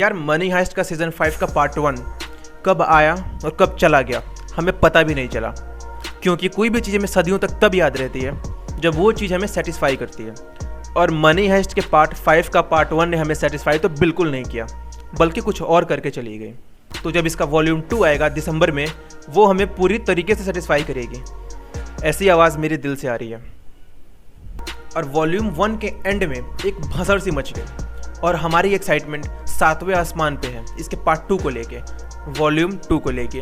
यार money heist का season 5 का पार्ट 1 कब आया और कब चला गया हमें पता भी नहीं चला, क्योंकि कोई भी चीज़ हमें सदियों तक तब याद रहती है जब वो चीज़ हमें सेटिस्फाई करती है। और मनी हाइस्ट के पार्ट 5 का पार्ट 1 ने हमें सेटिस्फाई तो बिल्कुल नहीं किया, बल्कि कुछ और करके चली गई। तो जब इसका वॉल्यूम 2 आएगा दिसंबर में, वो हमें पूरी तरीके से सेटिस्फाई करेगी, ऐसी आवाज़ मेरे दिल से आ रही है। और वॉल्यूम 1 के एंड में एक भसड़ सी मच गई और हमारी एक्साइटमेंट 7वें आसमान पे है इसके पार्ट 2 को लेके, वॉल्यूम 2 को लेके।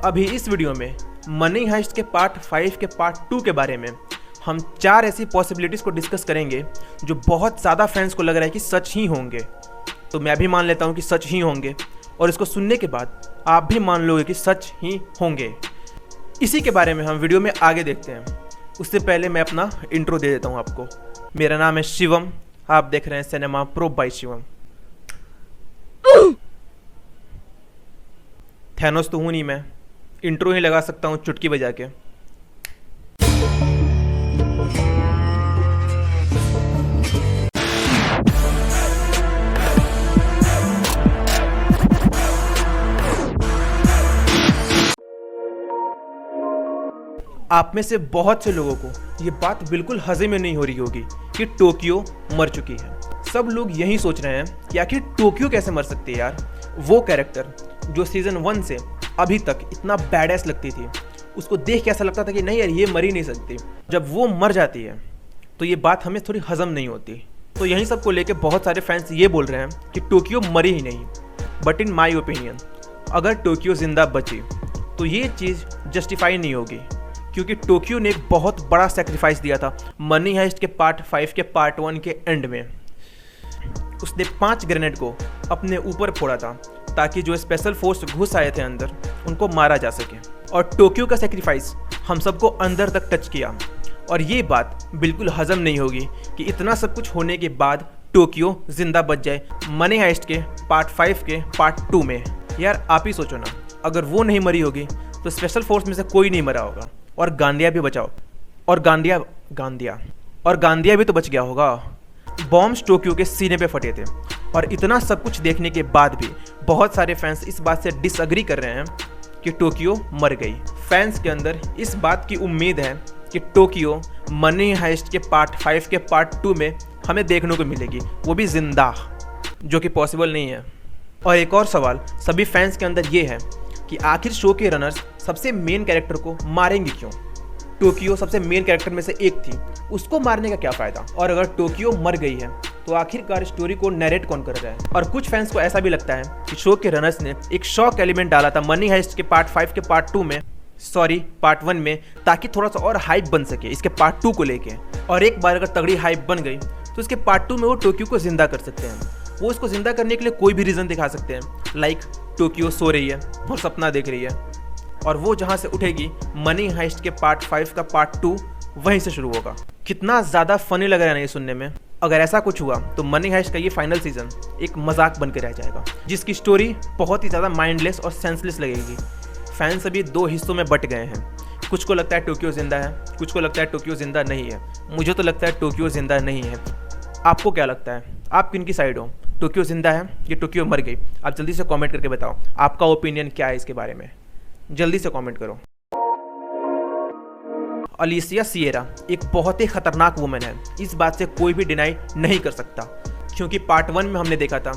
अभी इस वीडियो में मनी हाइस्ट के पार्ट 5 के पार्ट 2 के बारे में हम 4 ऐसी पॉसिबिलिटीज़ को डिस्कस करेंगे जो बहुत ज़्यादा फैंस को लग रहा है कि सच ही होंगे। तो मैं भी मान लेता हूँ कि सच ही होंगे, और इसको सुनने के बाद आप भी मान लोगे कि सच ही होंगे। इसी के बारे में हम वीडियो में आगे देखते हैं। उससे पहले मैं अपना इंट्रो दे देता हूँ आपको। मेरा नाम है शिवम, आप देख रहे हैं cinema pro by Shivam. Thanos तो हूँ नहीं मैं, इंट्रो ही लगा सकता हूँ चुटकी बजा के। आप में से बहुत से लोगों को ये बात बिल्कुल हज़े में नहीं हो रही होगी कि टोक्यो मर चुकी है। सब लोग यही सोच रहे हैं कि आखिर टोक्यो कैसे मर सकती है यार। वो कैरेक्टर जो सीज़न 1 से अभी तक इतना बैडएस लगती थी, उसको देख के ऐसा लगता था कि नहीं यार ये मर ही नहीं सकती। जब वो मर जाती है तो ये बात हमें थोड़ी हज़म नहीं होती। तो यही सब को लेके बहुत सारे फैंस ये बोल रहे हैं कि टोक्यो मरी ही नहीं। बट इन माई ओपिनियन, अगर टोक्यो जिंदा बची तो ये चीज़ जस्टिफाई नहीं होगी, क्योंकि टोक्यो ने एक बहुत बड़ा सेक्रीफाइस दिया था मनी हाइस्ट के पार्ट 5 के पार्ट 1 के एंड में। उसने 5 ग्रेनेड को अपने ऊपर फोड़ा था ताकि जो स्पेशल फोर्स घुस आए थे अंदर उनको मारा जा सके। और टोक्यो का सेक्रीफाइस हम सबको अंदर तक टच किया, और ये बात बिल्कुल हजम नहीं होगी कि इतना सब कुछ होने के बाद टोक्यो जिंदा बच जाए मनी हाइस्ट के पार्ट 5 के पार्ट 2 में। यार आप ही सोचो ना, अगर वो नहीं मरी होगी तो स्पेशल फोर्स में से कोई नहीं मरा होगा, और गांडिया भी बचाओ, और गांडिया भी तो बच गया होगा। बॉम्ब्स टोक्यो के सीने पे फटे थे, और इतना सब कुछ देखने के बाद भी बहुत सारे फैंस इस बात से डिसएग्री कर रहे हैं कि टोक्यो मर गई। फैंस के अंदर इस बात की उम्मीद है कि टोक्यो मनी हाइस्ट के पार्ट 5 के पार्ट 2 में हमें देखने को मिलेगी, वो भी जिंदा, जो कि पॉसिबल नहीं है। और एक और सवाल सभी फैंस के अंदर ये है कि आखिर शो के रनर्स सबसे मेन कैरेक्टर को मारेंगे क्यों। टोक्यो सबसे मेन कैरेक्टर में से एक थी, उसको मारने का क्या फ़ायदा। और अगर टोक्यो मर गई है तो आखिरकार स्टोरी को नरेट कौन कर रहा है। और कुछ फैंस को ऐसा भी लगता है कि शो के रनर्स ने एक शॉक एलिमेंट डाला था मनी हाइस्ट के पार्ट 5 के पार्ट 2 में, पार्ट 1 में, ताकि थोड़ा सा और हाइप बन सके इसके पार्ट 2 को लेके। और एक बार अगर तगड़ी हाइप बन गई तो इसके पार्ट 2 में वो टोक्यो को जिंदा कर सकते हैं। वो इसको जिंदा करने के लिए कोई भी रीज़न दिखा सकते हैं, लाइक टोक्यो सो रही है और सपना देख रही है, और वो जहाँ से उठेगी मनी हाइस्ट के पार्ट 5 का पार्ट 2 वहीं से शुरू होगा। कितना ज़्यादा फनी लग रहा है ना ये सुनने में। अगर ऐसा कुछ हुआ तो मनी हाइस्ट का ये फाइनल सीजन एक मजाक बन के रह जाएगा, जिसकी स्टोरी बहुत ही ज़्यादा माइंडलेस और सेंसलेस लगेगी। फैंस अभी 2 हिस्सों में बट गए हैं, कुछ को लगता है टोक्यो जिंदा है, कुछ को लगता है टोक्यो जिंदा नहीं है। मुझे तो लगता है टोक्यो जिंदा नहीं है। आपको क्या लगता है, आप किन की साइड हो, टोक्यो जिंदा है या टोक्यो मर गई? आप जल्दी से कमेंट करके बताओ आपका ओपिनियन क्या है इसके बारे में, जल्दी से कमेंट करो। अलिसिया सिएरा एक बहुत ही खतरनाक वुमेन है, इस बात से कोई भी डिनाई नहीं कर सकता, क्योंकि पार्ट 1 में हमने देखा था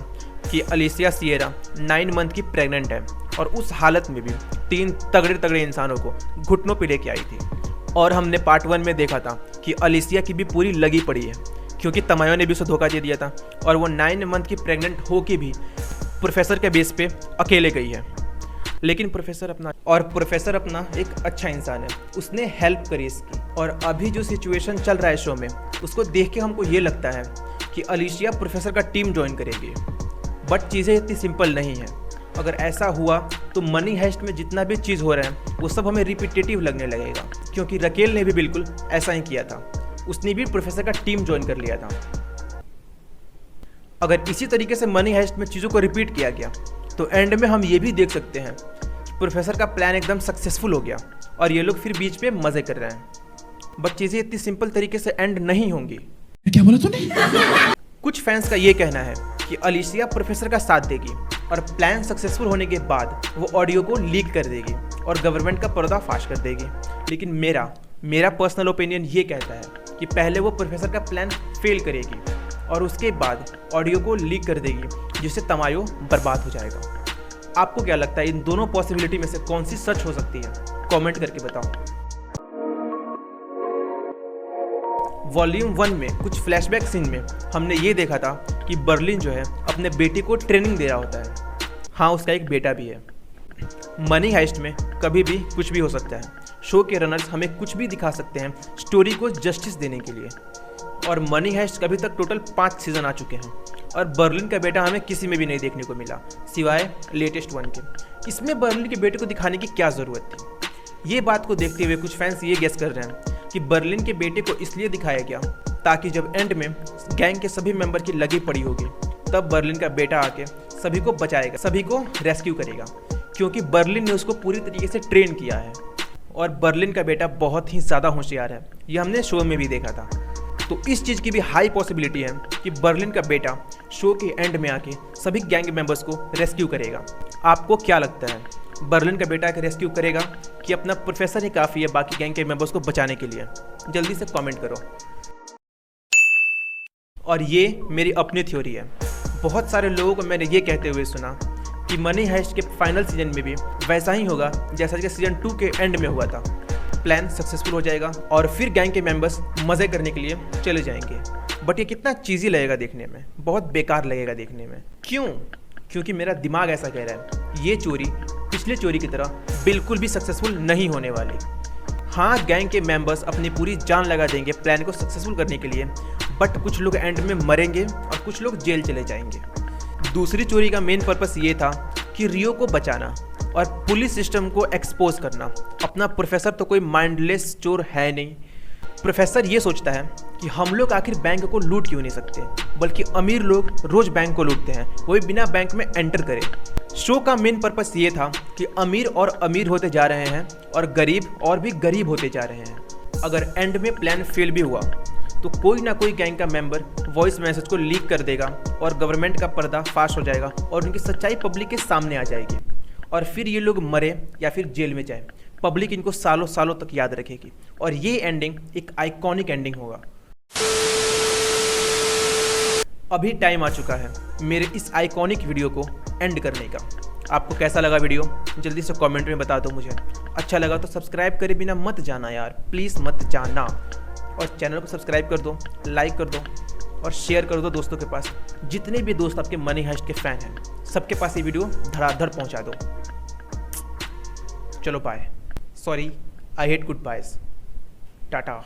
कि अलिसिया सिएरा 9 मंथ की प्रेग्नेंट है, और उस हालत में भी 3 तगड़े तगड़े इंसानों को घुटनों पे लेके आई थी। और हमने पार्ट 1 में देखा था कि अलिसिया की भी पूरी लगी पड़ी है, क्योंकि तमायो ने भी उसे धोखा दे दिया था, और वो 9 मंथ की प्रेग्नेंट हो के भी प्रोफेसर के बेस पे अकेले गई है। लेकिन प्रोफेसर अपना एक अच्छा इंसान है, उसने हेल्प करी इसकी। और अभी जो सिचुएशन चल रहा है शो में, उसको देख के हमको ये लगता है कि अलिसिया प्रोफेसर का टीम ज्वाइन करेगी। बट चीज़ें इतनी सिंपल नहीं है। अगर ऐसा हुआ तो मनी हाइस्ट में जितना भी चीज़ हो रहा है वो सब हमें रिपीटेटिव लगने लगेगा, क्योंकि रकेल ने भी बिल्कुल ऐसा ही किया था, उसने भी प्रोफेसर का टीम ज्वाइन कर लिया था। अगर इसी तरीके से मनी हाइस्ट में चीज़ों को रिपीट किया गया तो एंड में हम ये भी देख सकते हैं कि प्रोफेसर का प्लान एकदम सक्सेसफुल हो गया और ये लोग फिर बीच में मज़े कर रहे हैं। बट चीज़ें इतनी सिंपल तरीके से एंड नहीं होंगी। क्या बोला तूने? कुछ फैंस का ये कहना है कि अलीसिया प्रोफेसर का साथ देगी और प्लान सक्सेसफुल होने के बाद वो ऑडियो को लीक कर देगी और गवर्नमेंट का पर्दाफाश कर देगी। लेकिन मेरा पर्सनल ओपिनियन ये कहता है कि पहले वो प्रोफेसर का प्लान फेल करेगी और उसके बाद ऑडियो को लीक कर देगी, जिससे तमायो बर्बाद हो जाएगा। आपको क्या लगता है इन दोनों पॉसिबिलिटी में से कौन सी सच हो सकती है? कमेंट करके बताओ। वॉल्यूम 1 में कुछ फ्लैशबैक सीन में हमने ये देखा था कि बर्लिन जो है अपने बेटे को ट्रेनिंग दे रहा होता है। हाँ, उसका एक बेटा भी है। मनी हाइस्ट में कभी भी कुछ भी हो सकता है। शो के रनर्स हमें कुछ भी दिखा सकते हैं स्टोरी को जस्टिस देने के लिए। और मनी हाइस्ट का अभी तक टोटल 5 सीजन आ चुके हैं और बर्लिन का बेटा हमें किसी में भी नहीं देखने को मिला सिवाय लेटेस्ट 1 के। इसमें बर्लिन के बेटे को दिखाने की क्या ज़रूरत थी? ये बात को देखते हुए कुछ फैंस ये गेस कर रहे हैं कि बर्लिन के बेटे को इसलिए दिखाया गया ताकि जब एंड में गैंग के सभी मेंबर की लगी पड़ी होगी तब बर्लिन का बेटा आके सभी को बचाएगा, सभी को रेस्क्यू करेगा, क्योंकि बर्लिन ने उसको पूरी तरीके से ट्रेन किया है और बर्लिन का बेटा बहुत ही ज़्यादा होशियार है। ये हमने शो में भी देखा था। तो इस चीज़ की भी हाई पॉसिबिलिटी है कि बर्लिन का बेटा शो के एंड में आके सभी गैंग मेंबर्स को रेस्क्यू करेगा। आपको क्या लगता है, बर्लिन का बेटा आके रेस्क्यू करेगा कि अपना प्रोफेसर ही काफ़ी है बाकी गैंग के मेंबर्स को बचाने के लिए? जल्दी से कमेंट करो। और ये मेरी अपनी थ्योरी है। बहुत सारे लोगों को मैंने ये कहते हुए सुना कि मनी हाइस्ट के फाइनल सीजन में भी वैसा ही होगा जैसा कि सीजन 2 के एंड में हुआ था। प्लान सक्सेसफुल हो जाएगा और फिर गैंग के मेंबर्स मज़े करने के लिए चले जाएंगे। बट ये कितना चीज़ी लगेगा देखने में, बहुत बेकार लगेगा देखने में। क्यों? क्योंकि मेरा दिमाग ऐसा कह रहा है ये चोरी पिछले चोरी की तरह बिल्कुल भी सक्सेसफुल नहीं होने वाली। हाँ, गैंग के मेंबर्स अपनी पूरी जान लगा देंगे प्लान को सक्सेसफुल करने के लिए, बट कुछ लोग एंड में मरेंगे और कुछ लोग जेल चले जाएंगे। दूसरी चोरी का मेन पर्पस ये था कि रियो को बचाना और पुलिस सिस्टम को एक्सपोज करना। अपना प्रोफेसर तो कोई माइंडलेस चोर है नहीं। प्रोफेसर ये सोचता है कि हम लोग आखिर बैंक को लूट क्यों नहीं सकते, बल्कि अमीर लोग रोज बैंक को लूटते हैं, वो भी बिना बैंक में एंटर करे। शो का मेन पर्पस ये था कि अमीर और अमीर होते जा रहे हैं और गरीब और भी गरीब होते जा रहे हैं। अगर एंड में प्लान फेल भी हुआ तो कोई ना कोई गैंग का मेंबर वॉइस मैसेज को लीक कर देगा और गवर्नमेंट का पर्दा फाश हो जाएगा और उनकी सच्चाई पब्लिक के सामने आ जाएगी और फिर ये लोग मरे या फिर जेल में जाए। पब्लिक इनको सालों सालों तक याद रखेगी और ये एंडिंग एक आइकॉनिक एंडिंग होगा। अभी टाइम आ चुका है मेरे इस आइकॉनिक वीडियो को एंड करने का। आपको कैसा लगा वीडियो जल्दी से कमेंट में बता दो मुझे। अच्छा लगा तो सब्सक्राइब करे बिना मत जाना यार, प्लीज़ मत जाना। और चैनल को सब्सक्राइब कर दो, लाइक कर दो और शेयर कर दो दोस्तों के पास। जितने भी दोस्त आपके मनी हाइस्ट के फ़ैन हैं सबके पास ये वीडियो धड़ाधड़ पहुंचा दो। चलो bye. Sorry, I hate good boys. Tata.